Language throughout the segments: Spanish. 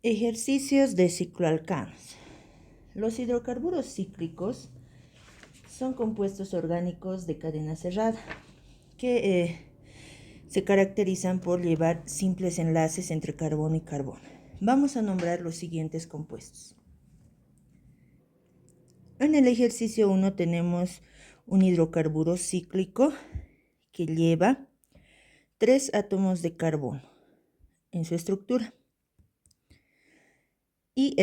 Ejercicios de cicloalcanos. Los hidrocarburos cíclicos son compuestos orgánicos de cadena cerrada que se caracterizan por llevar simples enlaces entre carbono y carbono. Vamos a nombrar los siguientes compuestos. En el ejercicio 1 tenemos un hidrocarburo cíclico que lleva 3 átomos de carbono en su estructura. Y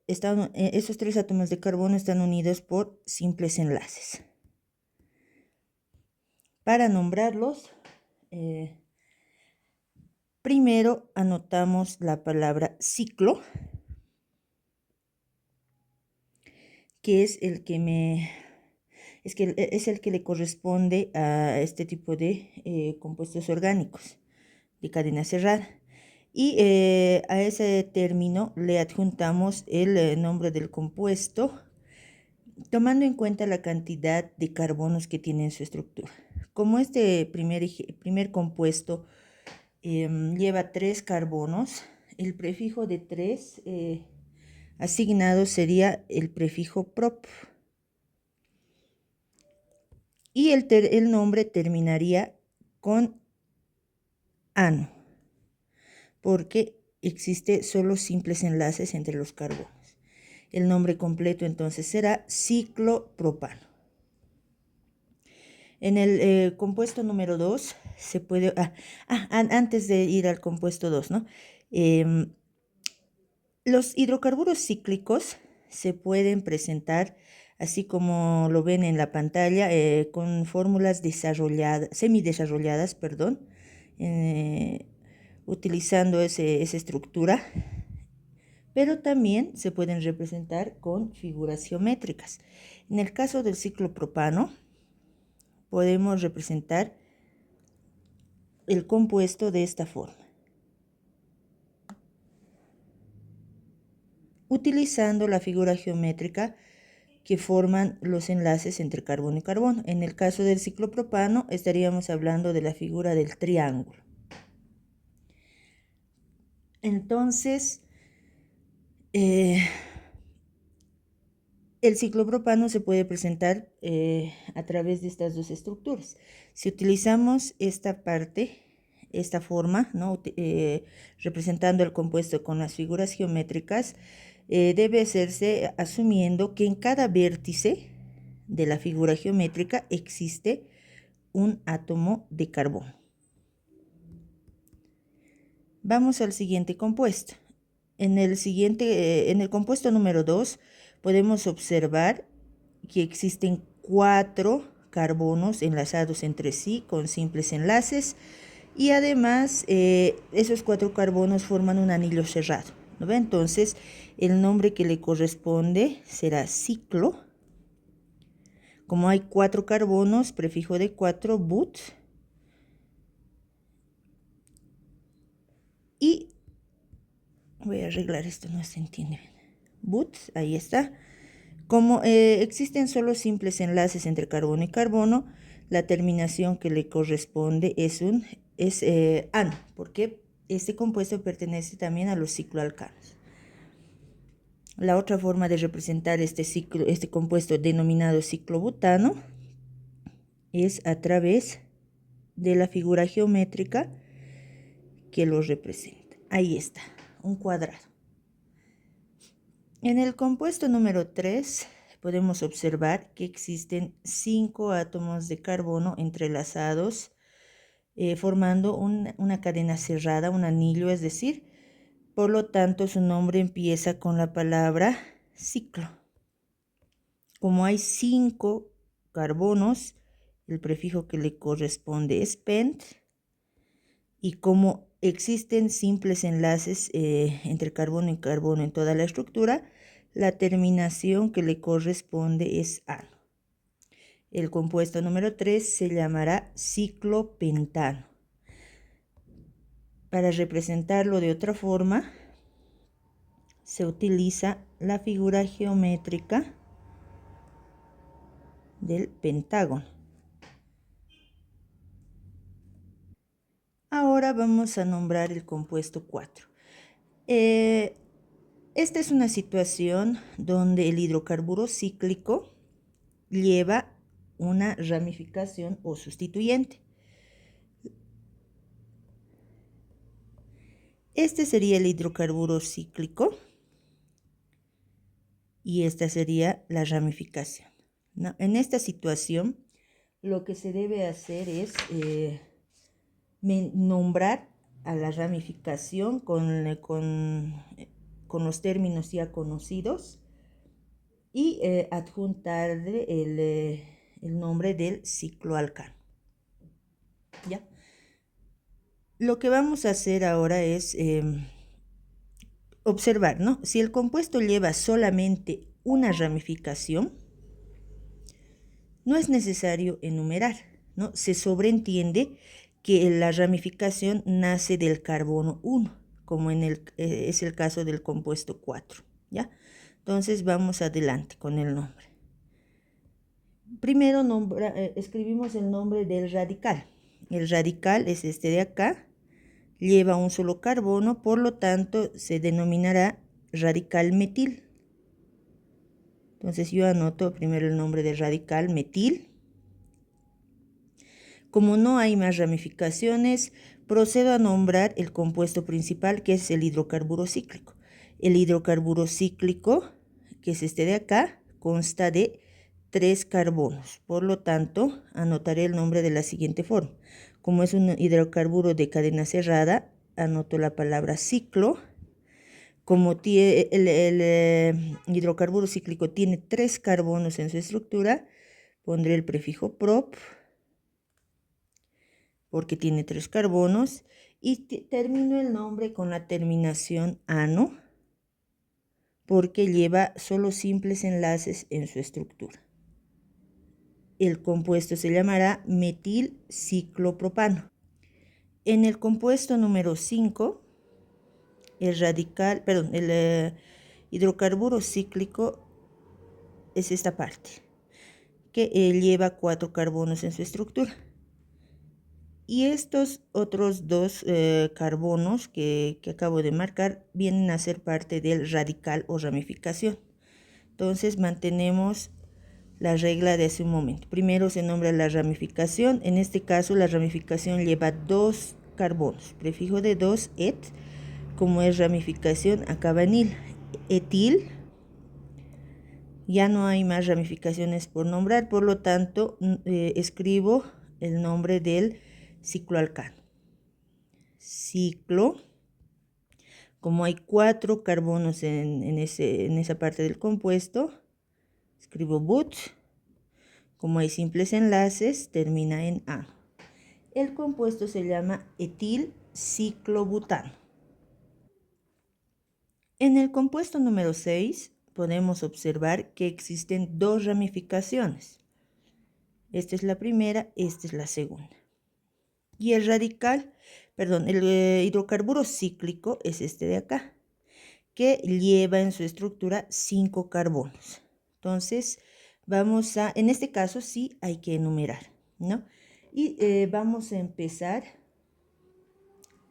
esos 3 átomos de carbono están unidos por simples enlaces. Para nombrarlos, primero anotamos la palabra ciclo, que es el que le corresponde a este tipo de compuestos orgánicos de cadena cerrada. Y a ese término le adjuntamos el nombre del compuesto, tomando en cuenta la cantidad de carbonos que tiene en su estructura. Como este primer compuesto lleva 3 carbonos, el prefijo de 3 asignado sería el prefijo prop. Y el nombre terminaría con ano, porque existe solo simples enlaces entre los carbonos. El nombre completo entonces será ciclopropano. En el compuesto número 2 se puede... antes de ir al compuesto 2, ¿no? Los hidrocarburos cíclicos se pueden presentar, así como lo ven en la pantalla, con fórmulas semidesarrolladas, utilizando esa estructura, pero también se pueden representar con figuras geométricas. En el caso del ciclopropano, podemos representar el compuesto de esta forma, utilizando la figura geométrica que forman los enlaces entre carbono y carbono. En el caso del ciclopropano estaríamos hablando de la figura del triángulo. Entonces, el ciclopropano se puede presentar a través de estas dos estructuras. Si utilizamos esta forma, ¿no? Representando el compuesto con las figuras geométricas, debe hacerse asumiendo que en cada vértice de la figura geométrica existe un átomo de carbono. Vamos al siguiente compuesto. En el compuesto número 2 podemos observar que existen 4 carbonos enlazados entre sí con simples enlaces y además esos 4 carbonos forman un anillo cerrado, ¿no ve? Entonces el nombre que le corresponde será ciclo. Como hay 4 carbonos, prefijo de 4, but. Y voy a arreglar esto, no se entiende bien. But, ahí está. Como existen solo simples enlaces entre carbono y carbono, la terminación que le corresponde es ano, porque este compuesto pertenece también a los cicloalcanos. La otra forma de representar este compuesto denominado ciclobutano es a través de la figura geométrica que lo representa. Ahí está, un cuadrado. En el compuesto número 3 podemos observar que existen 5 átomos de carbono entrelazados, formando una cadena cerrada, un anillo, es decir, por lo tanto su nombre empieza con la palabra ciclo. Como hay 5 carbonos, el prefijo que le corresponde es pent, y como existen simples enlaces entre carbono y carbono en toda la estructura, la terminación que le corresponde es ano. El compuesto número 3 se llamará ciclopentano. Para representarlo de otra forma, se utiliza la figura geométrica del pentágono. Ahora vamos a nombrar el compuesto 4. Esta es una situación donde el hidrocarburo cíclico lleva una ramificación o sustituyente. Este sería el hidrocarburo cíclico y esta sería la ramificación, ¿no? En esta situación, lo que se debe hacer es nombrar a la ramificación con los términos ya conocidos y adjuntarle el nombre del cicloalcano. ¿Ya? Lo que vamos a hacer ahora es observar, ¿no? Si el compuesto lleva solamente una ramificación, no es necesario enumerar, ¿no? Se sobreentiende que la ramificación nace del carbono 1, como es el caso del compuesto 4, ¿ya? Entonces vamos adelante con el nombre. Primero escribimos el nombre del radical. El radical es este de acá, lleva un solo carbono, por lo tanto se denominará radical metil. Entonces yo anoto primero el nombre del radical metil. Como no hay más ramificaciones, procedo a nombrar el compuesto principal, que es el hidrocarburo cíclico. El hidrocarburo cíclico, que es este de acá, consta de 3 carbonos. Por lo tanto, anotaré el nombre de la siguiente forma. Como es un hidrocarburo de cadena cerrada, anoto la palabra ciclo. Como el hidrocarburo cíclico tiene 3 carbonos en su estructura, pondré el prefijo prop, porque tiene 3 carbonos, y termino el nombre con la terminación ano, porque lleva solo simples enlaces en su estructura. El compuesto se llamará metilciclopropano. En el compuesto número 5, el hidrocarburo cíclico es esta parte, que lleva 4 carbonos en su estructura. Y estos otros 2 carbonos que acabo de marcar vienen a ser parte del radical o ramificación. Entonces mantenemos la regla de hace un momento. Primero se nombra la ramificación. En este caso la ramificación lleva 2 carbonos. Prefijo de 2, et. Como es ramificación, acaba en il. Etil. Ya no hay más ramificaciones por nombrar, por lo tanto escribo el nombre del cicloalcano. Ciclo. Como hay 4 carbonos en esa parte del compuesto, escribo but. Como hay simples enlaces, termina en ano. El compuesto se llama etilciclobutano. En el compuesto número 6 podemos observar que existen 2 ramificaciones. Esta es la primera, esta es la segunda. Y el hidrocarburo cíclico es este de acá, que lleva en su estructura 5 carbonos. Entonces, en este caso sí hay que enumerar, ¿no? Y vamos a empezar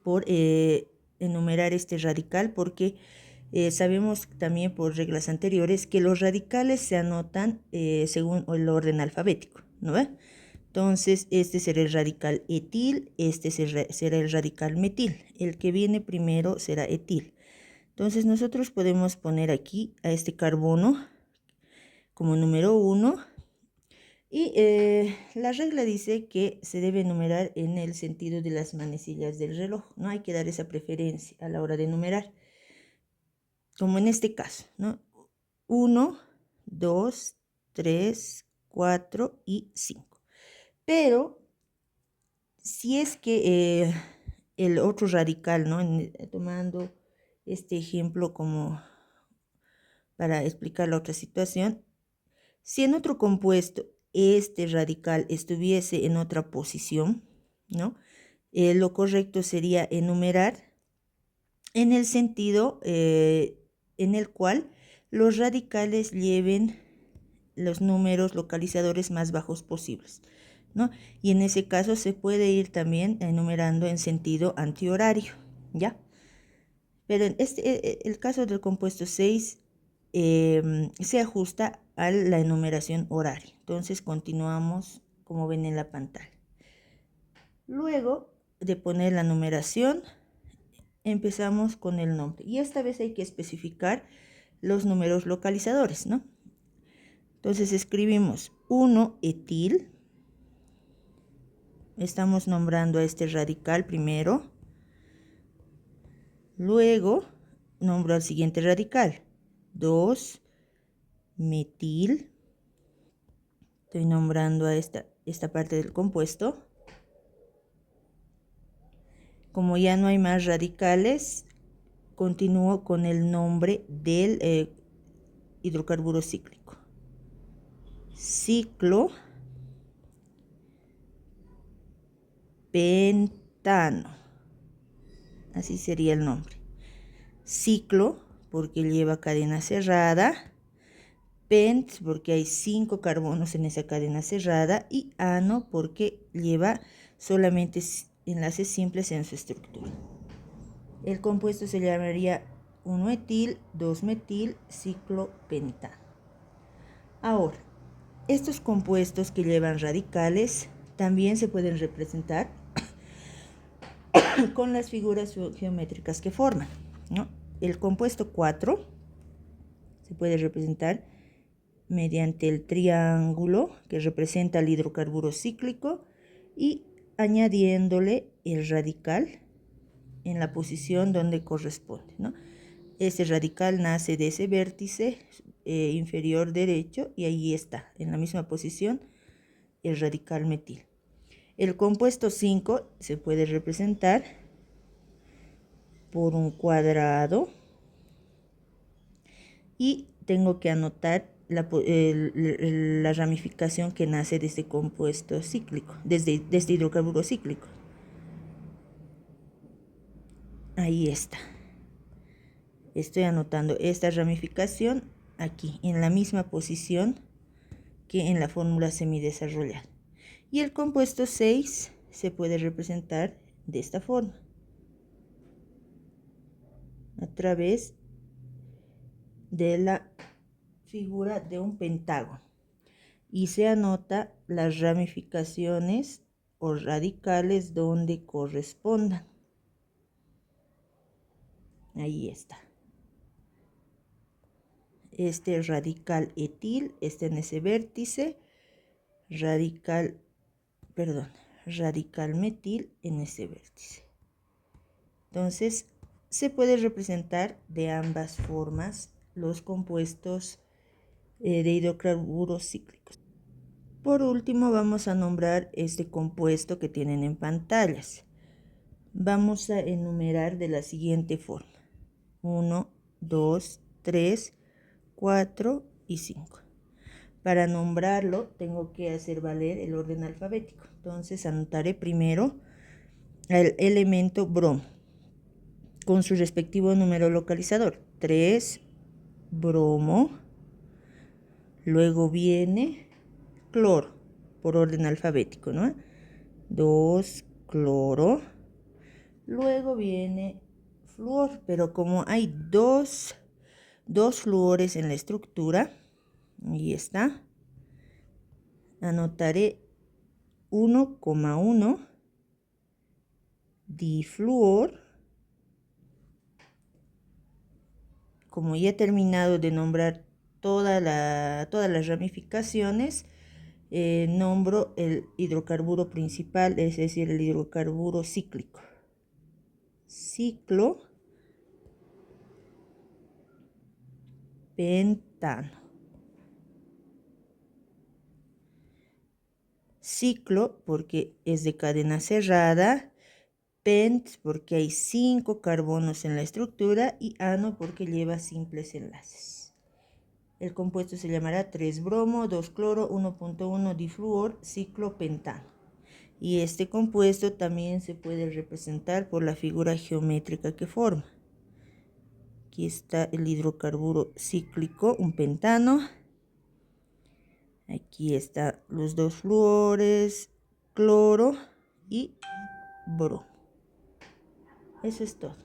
por enumerar este radical, porque sabemos también por reglas anteriores que los radicales se anotan según el orden alfabético, ¿no ve? Entonces, este será el radical etil, este será el radical metil. El que viene primero será etil. Entonces, nosotros podemos poner aquí a este carbono como número 1. Y la regla dice que se debe enumerar en el sentido de las manecillas del reloj. No hay que dar esa preferencia a la hora de enumerar. Como en este caso, ¿no? 1, 2, 3, 4 y 5. Pero si es que el otro radical, ¿no? Tomando este ejemplo como para explicar la otra situación, si en otro compuesto este radical estuviese en otra posición, ¿no? Lo correcto sería enumerar en el sentido en el cual los radicales lleven los números localizadores más bajos posibles, ¿no? Y en ese caso se puede ir también enumerando en sentido antihorario, ¿ya? Pero en el caso del compuesto 6 se ajusta a la enumeración horaria. Entonces continuamos como ven en la pantalla. Luego de poner la numeración, empezamos con el nombre. Y esta vez hay que especificar los números localizadores, ¿no? Entonces escribimos 1-etil. Estamos nombrando a este radical primero. Luego nombro al siguiente radical. 2-metil. Estoy nombrando a esta parte del compuesto. Como ya no hay más radicales, continúo con el nombre del hidrocarburo cíclico. Ciclo pentano. Así sería el nombre. Ciclo, porque lleva cadena cerrada. Pent, porque hay 5 carbonos en esa cadena cerrada. Y ano, porque lleva solamente enlaces simples en su estructura. El compuesto se llamaría 1-etil, 2-metil, ciclopentano. Ahora, estos compuestos que llevan radicales también se pueden representar con las figuras geométricas que forman, ¿no? El compuesto 4 se puede representar mediante el triángulo que representa el hidrocarburo cíclico y añadiéndole el radical en la posición donde corresponde, ¿no? Este radical nace de ese vértice inferior derecho y ahí está, en la misma posición, el radical metil. El compuesto 5 se puede representar por un cuadrado y tengo que anotar la ramificación que nace de este compuesto cíclico, de este hidrocarburo cíclico. Ahí está. Estoy anotando esta ramificación aquí, en la misma posición que en la fórmula semidesarrollada. Y el compuesto 6 se puede representar de esta forma, a través de la figura de un pentágono. Y se anota las ramificaciones o radicales donde correspondan. Ahí está. Este radical etil está en ese vértice, radical metil en ese vértice. Entonces, se puede representar de ambas formas los compuestos de hidrocarburos cíclicos. Por último, vamos a nombrar este compuesto que tienen en pantallas. Vamos a enumerar de la siguiente forma: 1, 2, 3, 4 y 5. Para nombrarlo tengo que hacer valer el orden alfabético. Entonces anotaré primero el elemento bromo con su respectivo número localizador. 3, bromo. Luego viene cloro por orden alfabético, ¿no? 2, cloro. Luego viene flúor, pero como hay dos flúores en la estructura, ahí está, anotaré 1,1 difluor. Como ya he terminado de nombrar todas las ramificaciones, nombro el hidrocarburo principal, es decir, el hidrocarburo cíclico. Ciclo pentano. Ciclo porque es de cadena cerrada, pent porque hay 5 carbonos en la estructura y ano porque lleva simples enlaces. El compuesto se llamará 3-bromo, 2-cloro, 1,1 difluor, ciclopentano. Y este compuesto también se puede representar por la figura geométrica que forma. Aquí está el hidrocarburo cíclico, un pentano. Aquí están los 2 fluores, cloro y bromo. Eso es todo.